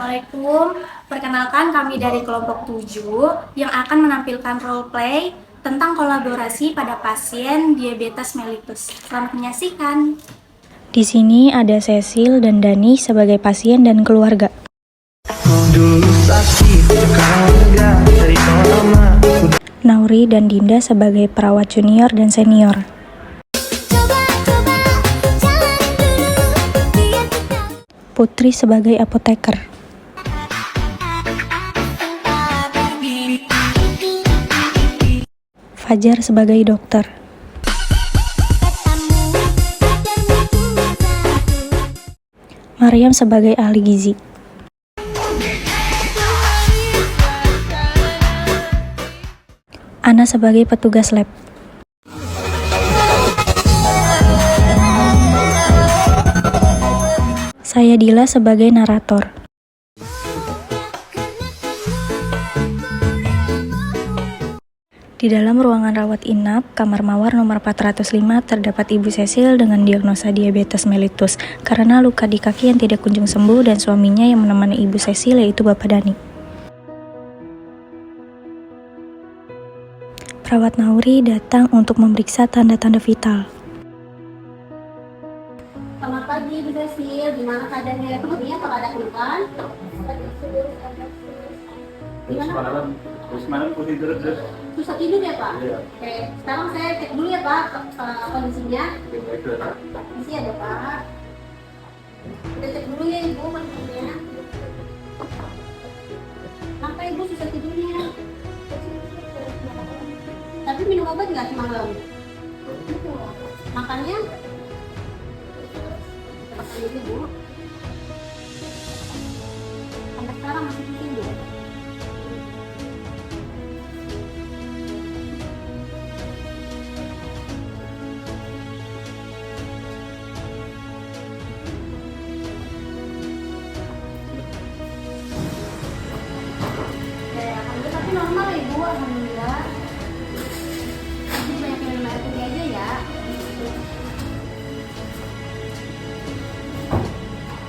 Assalamualaikum, perkenalkan kami dari kelompok 7 yang akan menampilkan role play tentang kolaborasi pada pasien diabetes mellitus. Selamat menyaksikan. Di sini ada Cecil dan Dani sebagai pasien dan keluarga. Nauri dan Dinda sebagai perawat junior dan senior. Putri sebagai apoteker. Fajar sebagai dokter. Maryam sebagai ahli gizi. Ana sebagai petugas lab. Saya Dila sebagai narator. Di dalam ruangan rawat inap, kamar mawar nomor 405 terdapat Ibu Cecil dengan diagnosa diabetes mellitus karena luka di kaki yang tidak kunjung sembuh dan suaminya yang menemani Ibu Cecil yaitu Bapak Dani. Perawat Nauri datang untuk memeriksa tanda-tanda vital. Selamat pagi, Bu Cecil. Gimana keadaannya? Kemudian apakah ada keluhan? Gimana? Terus malam putih terus. Susah tidur ya, Pak? Iya. Oke, sekarang saya cek dulu ya, Pak, kondisinya. Itu ya. Kondisi ada, Pak. Kita cek dulu ya, Ibu, kondisinya. Kenapa Ibu susah tidurnya? Tapi minum obat nggak semalam? Makannya? Makan dulu, Bu. Sampai sekarang masih pusing, Bu. Alhamdulillah, tapi normal ya, Bu. Alhamdulillah. Jadi banyak minum air putih aja ya.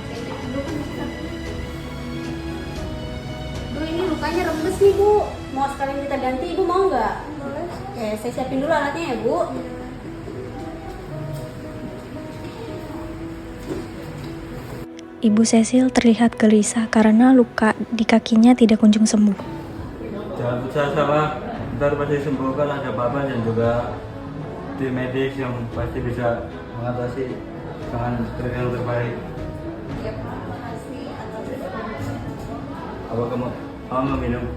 Saya cek dulu kan Bu, ini lukanya rembes nih, Bu. Mau sekalian kita ganti, Ibu mau nggak? Boleh. Oke, saya siapin dulu alatnya ya, Bu. Ibu Cecil terlihat gelisah karena luka di kakinya tidak kunjung sembuh. Jangan putus asa, ntar pasti sembuh kan, ada Bapak dan juga tim medis yang pasti bisa mengatasi dengan yang terbaik. Ya, Pak. Makasih atas Apa kamu mau minum?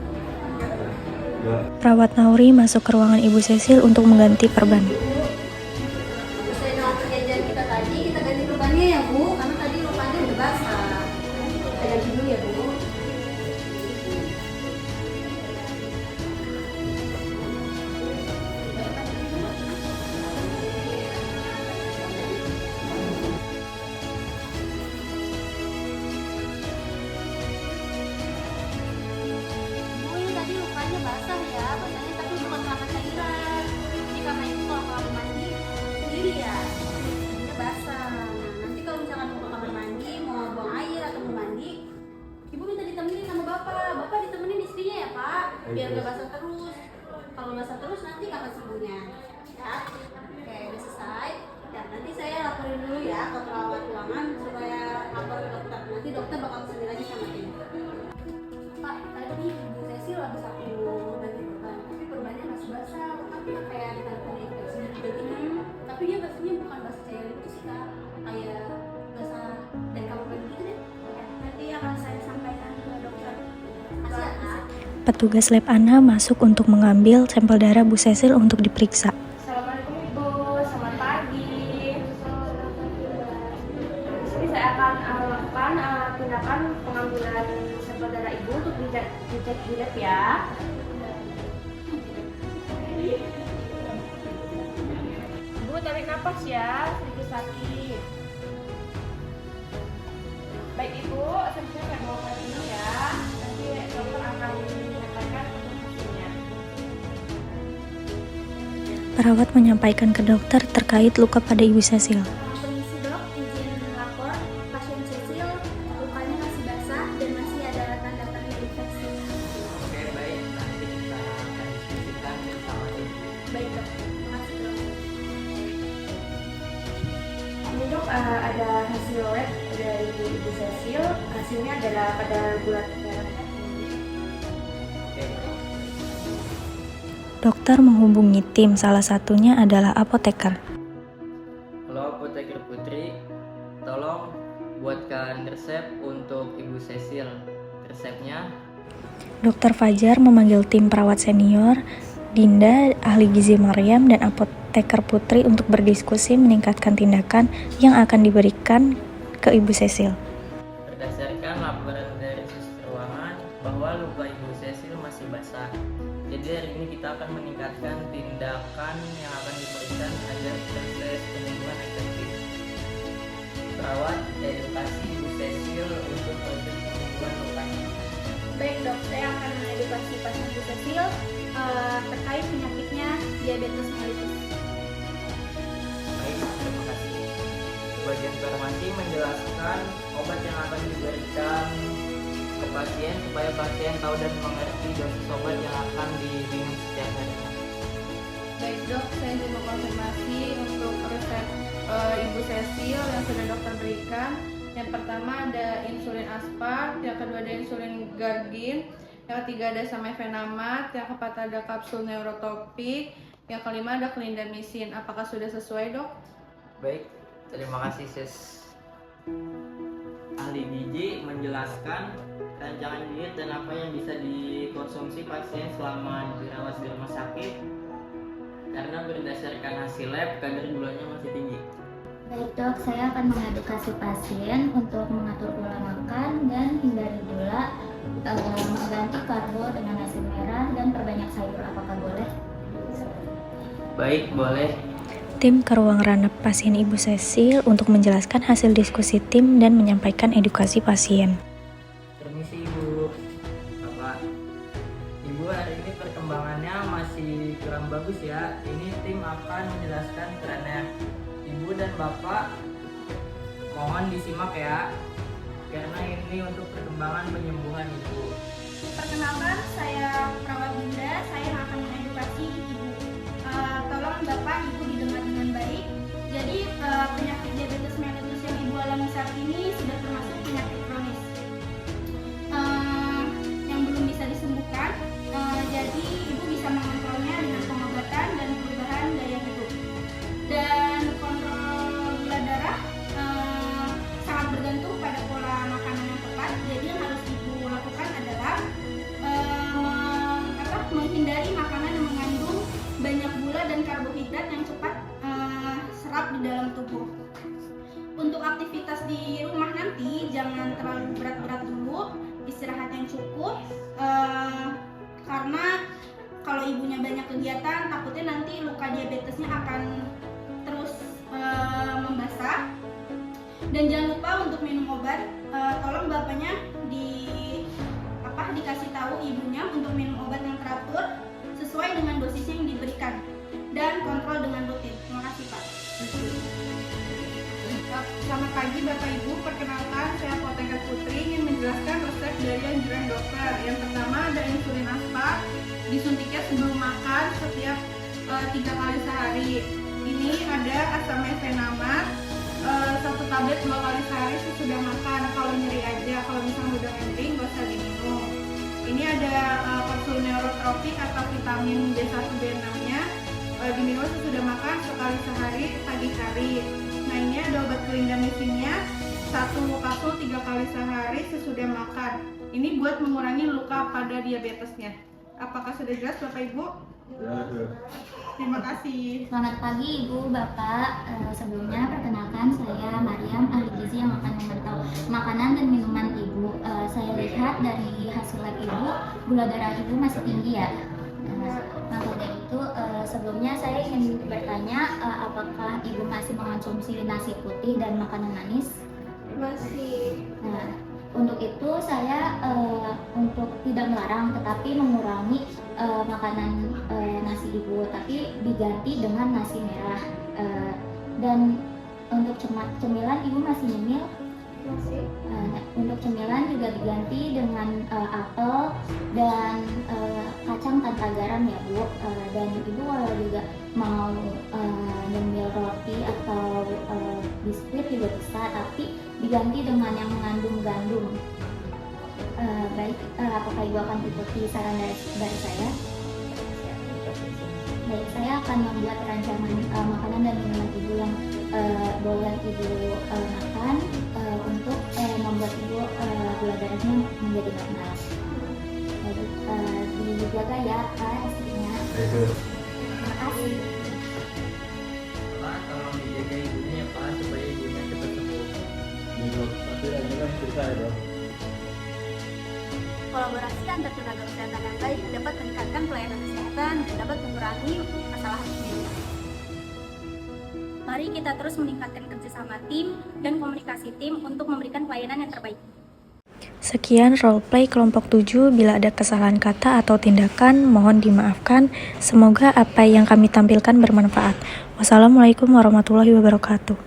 Ya. Perawat Nauri masuk ke ruangan Ibu Cecil untuk mengganti perban. sesuai dengan perjanjian kita tadi, kita ganti perbannya ya, Bu. Karena tadi lukanya udah basah. Kita ganti dulu ya, Bu. Bu, ini tadi lukanya basah ya, basahnya tapi bukan karena cairan. Jadi karena itu kalau kamu mandi sendiri ya, ini basah. Nah, nanti kalau misalkan mau ke kamar mandi, mau buang air atau mau mandi, Ibu minta ditemenin sama Bapak. Bapak ditemenin istrinya ya, Pak, biar gak basah terus. Kalau basah terus nanti kapan sembuhnya? Ya, oke, udah selesai. Ya, nanti saya laporin dulu ya ke perawat ruangan supaya lapor ke dokter. Nanti dokter bakal kesini lagi sama tim. Pak, tadi Ibu Cecil habis aku ganti perban, tapi perbannya masih basah. Tapi kayak ditanda infeksi gitu. Tapi dia basahnya bukan basah cairan itu sih, Kak. Kayak basah dari kamar mandi gitu deh. Ya, nanti akan saya sampaikan ke dokter. Makasih ya, Kak. Petugas lab Ana masuk untuk mengambil sampel darah Bu Cecil untuk diperiksa. Assalamualaikum Ibu, selamat pagi. Di sini saya akan lakukan tindakan pengambilan sampel darah Ibu untuk dicek di lab ya. Ibu tarik nafas ya, sedikit sakit. Baik Ibu, selanjutnya saya bawa ke sini ya. Nanti dokter akan menyampaikan untuk hasilnya. Perawat menyampaikan ke dokter terkait luka pada Ibu Cecil. Permisi dok, izin lapor pasien Cecil lukanya masih basah dan masih ada hasilnya adalah kadar gula darahnya tinggi. Dokter menghubungi tim, salah satunya adalah apoteker. Halo apoteker Putri, tolong buatkan resep untuk Ibu Cecil. Resepnya Dokter Fajar memanggil tim perawat senior, Dinda, ahli gizi Maryam, dan apoteker Putri untuk berdiskusi meningkatkan tindakan yang akan diberikan ke Ibu Cecil. berdasarkan laporan dari suster ruangan bahwa luka Ibu Cecil masih basah. Jadi hari ini kita akan meningkatkan tindakan yang akan diberikan agar proses penyembuhan efektif. Perawat edukasi Ibu Cecil untuk proses penyembuhan lukanya. Baik dok, saya akan mengedukasi pasien Bu Cecil terkait penyakitnya diabetes mellitus. Baik, terima kasih. Bagian farmasi menjelaskan obat yang akan diberikan ke pasien supaya pasien tahu dan mengerti dosis obat yang akan diminum setiap harinya. Baik dok, saya juga konfirmasi untuk resep Ibu Cecil yang sudah dokter berikan. Yang pertama ada insulin aspart, yang kedua ada insulin glargin, yang ketiga ada samefenamat, yang keempat ada kapsul neurotropik, yang kelima ada clindamycin. Apakah sudah sesuai dok? Baik, terima kasih sis. Ahli gizi menjelaskan rancangan diet dan apa yang bisa dikonsumsi pasien selama dirawat di rumah sakit karena berdasarkan hasil lab kadar gulanya masih tinggi. Baik dok, saya akan mengedukasi pasien untuk mengatur pola makan dan hindari gula, mengganti karbo dengan nasi merah dan perbanyak sayur. Apakah boleh? Baik, boleh. Tim ke ruang ranap pasien Ibu Cecil untuk menjelaskan hasil diskusi tim dan menyampaikan edukasi pasien. Permisi Ibu. Bapak. Ibu, hari ini perkembangannya masih kurang bagus ya. Ini tim akan menjelaskan kerannya. Ibu dan Bapak mohon disimak ya. Karena ini untuk perkembangan penyembuhan Ibu. Perkenalkan, saya perawat Dinda, saya yang akan mengedukasi Ibu. Tolong Bapak Ibu didengar dengan baik. Jadi penyakit diabetes mellitus yang Ibu alami saat ini sudah termasuk penyakit kronis yang belum bisa disembuhkan. Jadi Ibu bisa mengontrolnya dengan pengobatan dan perubahan gaya hidup. Dan kontrol gula darah sangat bergantung pada pola makanan yang tepat. Jadi yang harus Ibu lakukan adalah menghindari makanan yang mengandung banyak gula dan karbohidrat yang cepat serap di dalam tubuh. Untuk aktivitas di rumah nanti jangan terlalu berat-berat dulu, istirahat yang cukup karena kalau ibunya banyak kegiatan takutnya nanti luka diabetesnya akan terus membasah. Dan jangan lupa untuk minum obat. Tolong bapaknya dikasih tahu ibunya untuk minum obat yang teratur sesuai dengan dosisnya yang diberikan dan kontrol dengan rutin. Terima kasih Pak. Selamat pagi Bapak Ibu, perkenalkan saya apoteker Putri ingin menjelaskan resep dari anjuran dokter. Yang pertama ada insulin aspart, disuntiknya sebelum makan setiap 3 kali sehari. Ini ada asamefenamat, 1 tablet 2 kali sehari sesudah makan. Kalau nyeri aja, kalau misalnya udah nyeri nggak usah diminum. Ini ada kapsul neurotropik atau vitamin B1 B6 nya, diminum sesudah makan sekali sehari pagi hari. Nah ini ada obat clindamycinnya, 1 kapsul 3 kali sehari sesudah makan. Ini buat mengurangi luka pada diabetesnya. Apakah sudah jelas Bapak Ibu? Terima kasih. Selamat pagi Ibu, Bapak. Sebelumnya perkenalkan saya Maryam, ahli gizi yang akan memberitahu makanan dan minuman Ibu. Saya lihat dari hasil lab Ibu, gula darah Ibu masih tinggi ya. Maka dari itu sebelumnya saya ingin bertanya apakah Ibu masih mengonsumsi nasi putih dan makanan manis? Masih. Nah, untuk itu saya untuk tidak melarang tetapi mengurangi makanan nasi Ibu, tapi diganti dengan nasi merah. Dan untuk cemilan Ibu masih nyemil? Masih. Untuk cemilan juga diganti dengan apel dan kacang tanpa garam ya Bu. Dan Ibu kalau juga mau nyemil roti atau biskuit juga bisa, tapi diganti dengan yang mengandung gandum. Baik, apakah Ibu akan ikuti saran dari saya? Baik, saya akan membuat rancangan makanan dan minuman Ibu yang boleh Ibu makan untuk membuat Ibu gula darahnya menjadi normal. Jadi dijaga ya Pak istrinya. Terima kasih. Pak, tolong dijaga ibunya ya Pak, supaya ibunya cepat sembuh. Tapi ini kan susah ya dok. Kolaborasi antar tenaga kesehatan yang baik dapat meningkatkan pelayanan kesehatan dan dapat mengurangi masalah medis. Mari kita terus meningkatkan kerjasama tim dan komunikasi tim untuk memberikan pelayanan yang terbaik. Sekian roleplay kelompok 7. Bila ada kesalahan kata atau tindakan, mohon dimaafkan. Semoga apa yang kami tampilkan bermanfaat. Wassalamualaikum warahmatullahi wabarakatuh.